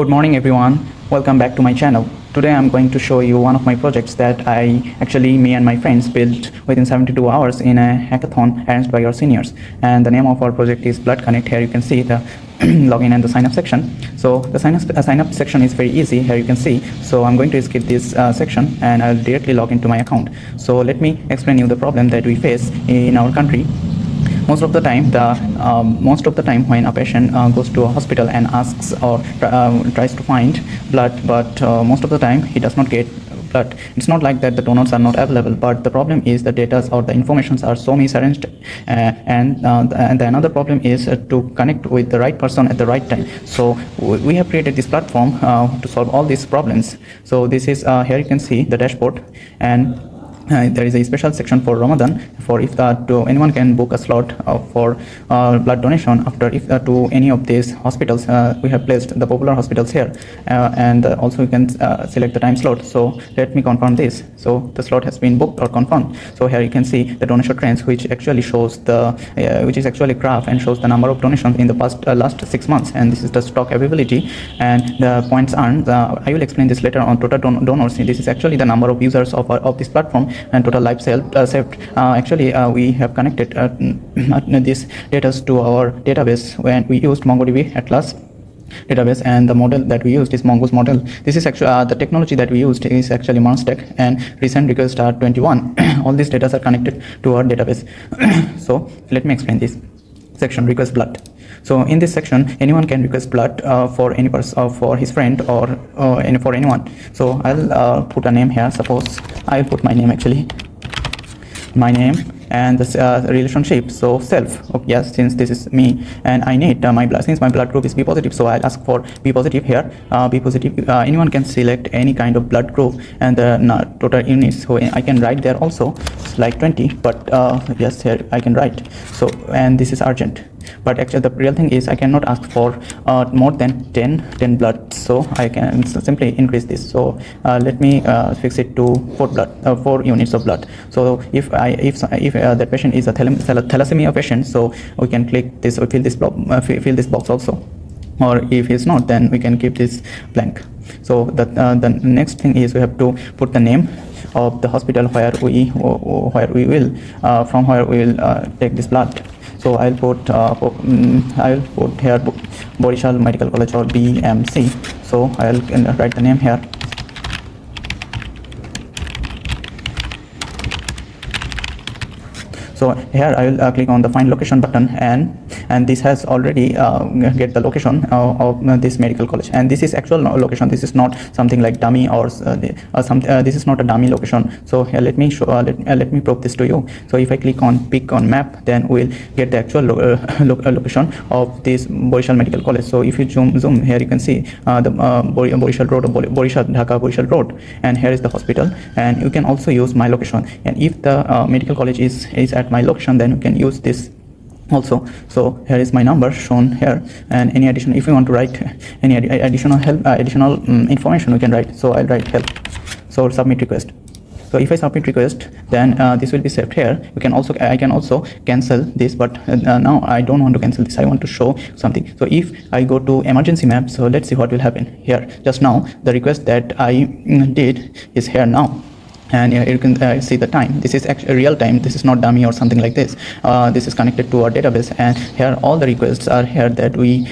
Good morning everyone, welcome back to my channel. Today I'm going to show you one of my projects that me and my friends built within 72 hours in a hackathon arranged by our seniors. And the name of our project is BloodConnect. Here you can see the login and the sign up section. So the sign up section is very easy. Here you can see. So I'm going to skip this section and I'll directly log into my account. So let me explain you the problem that we face in our country. Most of the time when a patient goes to a hospital and asks or tries to find blood, but most of the time he does not get blood. It's not like that the donors are not available, but the problem is the data or the informations are so misarranged, and the another problem is to connect with the right person at the right time. So we have created this platform to solve all these problems. So this is here you can see the dashboard, and there is a special section for Ramadan for if anyone can book a slot for blood donation after if to any of these hospitals. We have placed the popular hospitals here, and also you can select the time slot. So let me confirm this. So the slot has been booked or confirmed. So here you can see the donation trends, which actually shows the which is actually graph and shows the number of donations in the past last 6 months, and this is the stock availability and the points earned. I will explain this later on. Total donors, this is actually the number of users of this platform, and total life saved. We have connected these data to our database when we used MongoDB Atlas database, and the model that we used is Mongoose model. This is actually the technology that we used is actually Monstack, and recent requests are 21. All these data are connected to our database. So let me explain this section, request blood. So in this section, anyone can request blood for any person, for his friend, or for anyone. So I'll put a name here. Suppose I'll put my name, actually my name, and this relationship, so self. Okay, yes, since this is me and I need my blood, since my blood group is B positive, so I'll ask for B positive here. B positive, anyone can select any kind of blood group and the total units. So I can write there also like 20, but yes, here I can write. So, and this is urgent, but actually the real thing is I cannot ask for more than 10 blood, so I can simply increase this. So let me fix it to 4 units of blood. So if that patient is a thalassemia patient, so we can click this or fill this box also, or if he's not, then we can keep this blank. So the next thing is we have to put the name of the hospital where we will take this blood. So I'll put here Borishal Medical College, or BMC. So I'll write the name here. So here I will click on the find location button, and this has already get the location of this medical college, and this is actual location. This is not something like dummy or this is not a dummy location. So here let me show let me prove this to you. So if I click on pick on map, then we'll get the actual location of this Borishal Medical College. So if you zoom here, you can see the Borishal Road, Borishal Dhaka Borishal Road, and here is the hospital. And you can also use my location, and if the medical college is at my location, then you can use this also. So here is my number shown here, and any addition, if you want to write any additional information, we can write. So I'll write help. So submit request. So if I submit request, then this will be saved here. I can also cancel this, but now I don't want to cancel this. I want to show something. So if I go to emergency map, so let's see what will happen here. Just now the request that I did is here now, and you can see the time. This is actually real time. This is not dummy or something like this. This is connected to our database, and here all the requests are here that we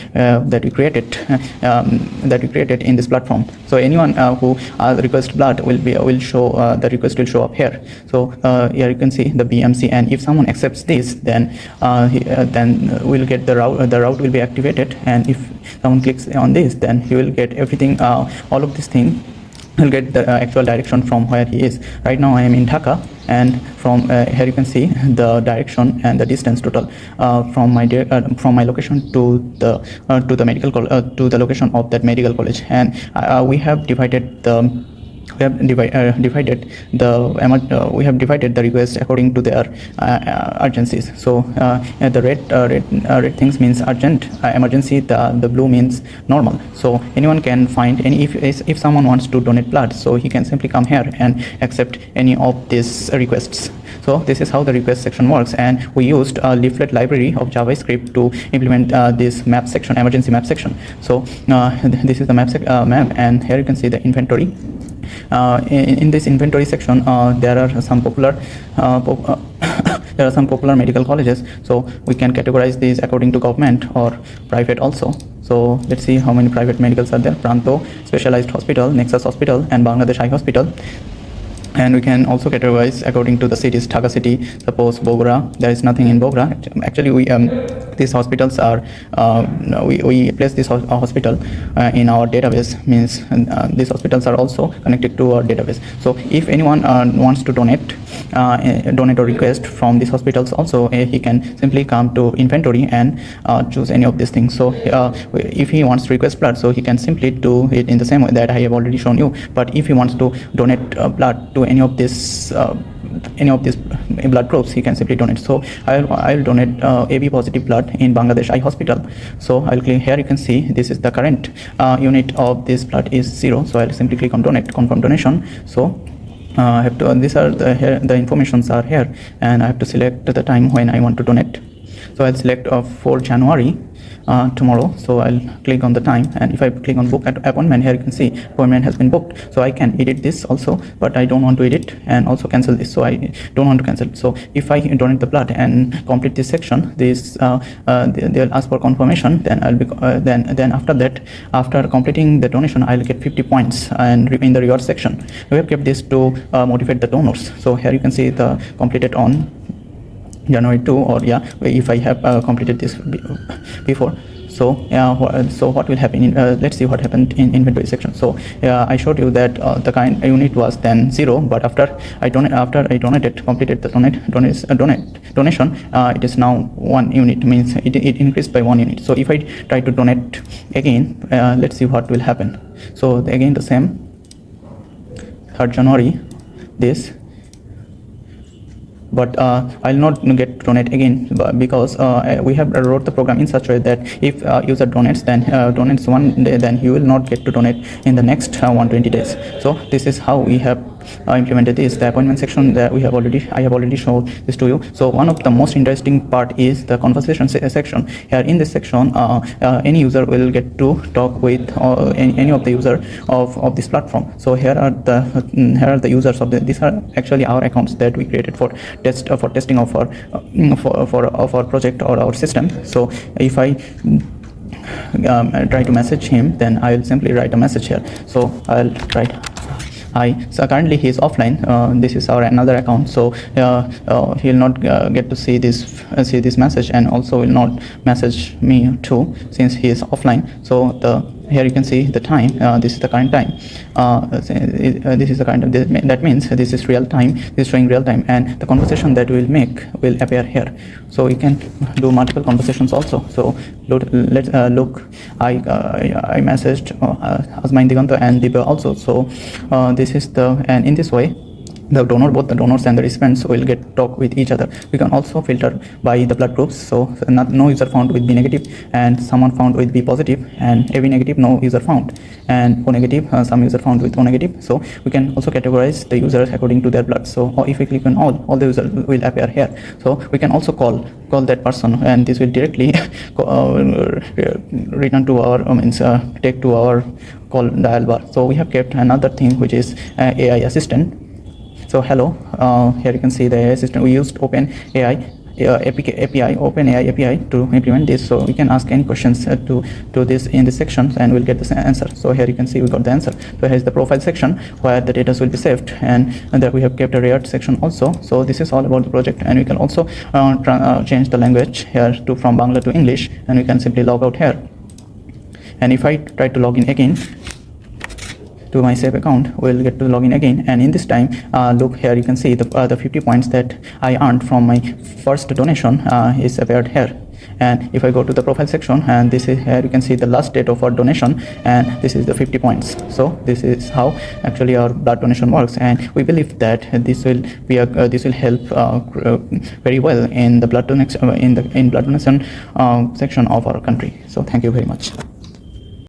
created in this platform. So anyone who requests blood will show the request will show up here. So here you can see the BMC, and if someone accepts this, then we'll get the route. The route will be activated, and if someone clicks on this, then he will get everything. All of this thing. He'll get the actual direction from where he is. Right now I am in Dhaka, and from here you can see the direction and the distance total from my location to the medical to the location of that medical college. And we have divided the request according to their urgencies. So the red things means urgent, emergency. The blue means normal. So anyone can find any, if someone wants to donate blood, so he can simply come here and accept any of these requests. So So this is how the request section works, and we used a Leaflet library of JavaScript to implement this map section, emergency map section. So this is the map, and here you can see the inventory. In this inventory section, there are some popular there are some popular medical colleges, so we can categorize these according to government or private also. So let's see how many private medicals are there. Pranto Specialized Hospital, Nexus Hospital, and Bangladesh Eye Hospital. And we can also categorize according to the cities. Dhaka city, suppose Bogra, there is nothing in Bogra. Actually, we these hospitals are we place this hospital in our database, means these hospitals are also connected to our database. So if anyone wants to donate or request from these hospitals also, he can simply come to inventory and choose any of these things. So if he wants to request blood, so he can simply do it in the same way that I have already shown you. But if he wants to donate blood to any of these blood groups, he can simply donate. So I'll donate AB positive blood in Bangladesh Eye Hospital. So I'll click here. You can see this is the current unit of this blood is 0. So I'll simply click on donate, confirm donation. So I have to, these are the informations are here, and I have to select the time when I want to donate. So I'll select 4 January, tomorrow. So I'll click on the time, and if I click on book appointment, here you can see appointment has been booked. So I can edit this also, but I don't want to edit, and also cancel this. So I don't want to cancel. So if I donate the blood and complete this section, this they'll ask for confirmation. Then I'll be then after that, after completing the donation, I'll get 50 points and in the reward section. We have kept this to motivate the donors. So here you can see the completed on January 2, or if I have completed this before. So so what will happen in let's see what happened in inventory section. So I showed you that the kind unit was then 0, but after I completed the donation, it is now 1 unit, means it increased by 1 unit. So if I try to donate again, let's see what will happen. So again the same, 3rd January this, but I'll not get to donate again, because we have wrote the program in such a way that if user donates, then donates one day, then he will not get to donate in the next 120 days. So this is how we have implemented this. The appointment section that I have already shown this to you. So one of the most interesting part is the conversation section. Here in this section, any user will get to talk with any of the user of this platform. So here are the users of these are actually our accounts that we created for testing of our project or our system. So if I try to message him, then I will simply write a message here. So I'll write hi. So currently he is offline. This is our another account, so he will not get to see this message, and also will not message me too, since he is offline. So here you can see the time. This is the current time. This is the kind of that means this is real time. This is showing real time, and the conversation that we will make will appear here. So we can do multiple conversations also. So let's look. I messaged Azmain Diganta and Diba also. So this is and in this way, both the donors and the recipients will get talk with each other. We can also filter by the blood groups. So no user found with B negative, and someone found with B positive, and AB negative, no user found, and O negative, some user found with O negative. So we can also categorize the users according to their blood. So if we click on all the users will appear here. So we can also call that person, and this will directly return to our take to our call dial bar. So we have kept another thing, which is AI assistant. So hello, here you can see the AI assistant. We used OpenAI API to implement this. So we can ask any questions to this in this section, and we'll get the answer. So here you can see we got the answer. So here's the profile section where the data will be saved, and that we have kept a Recharts section also. So this is all about the project, and we can also change the language here from Bangla to English, and we can simply log out here. And if I try to log in again to my save account, we'll get to log in again, and in this time, look here, you can see the 50 points that I earned from my first donation is appeared here. And if I go to the profile section, and this is here, you can see the last date of our donation, and this is the 50 points. So this is how actually our blood donation works, and we believe that this will be this will help very well in the blood donation in blood donation section of our country. So thank you very much.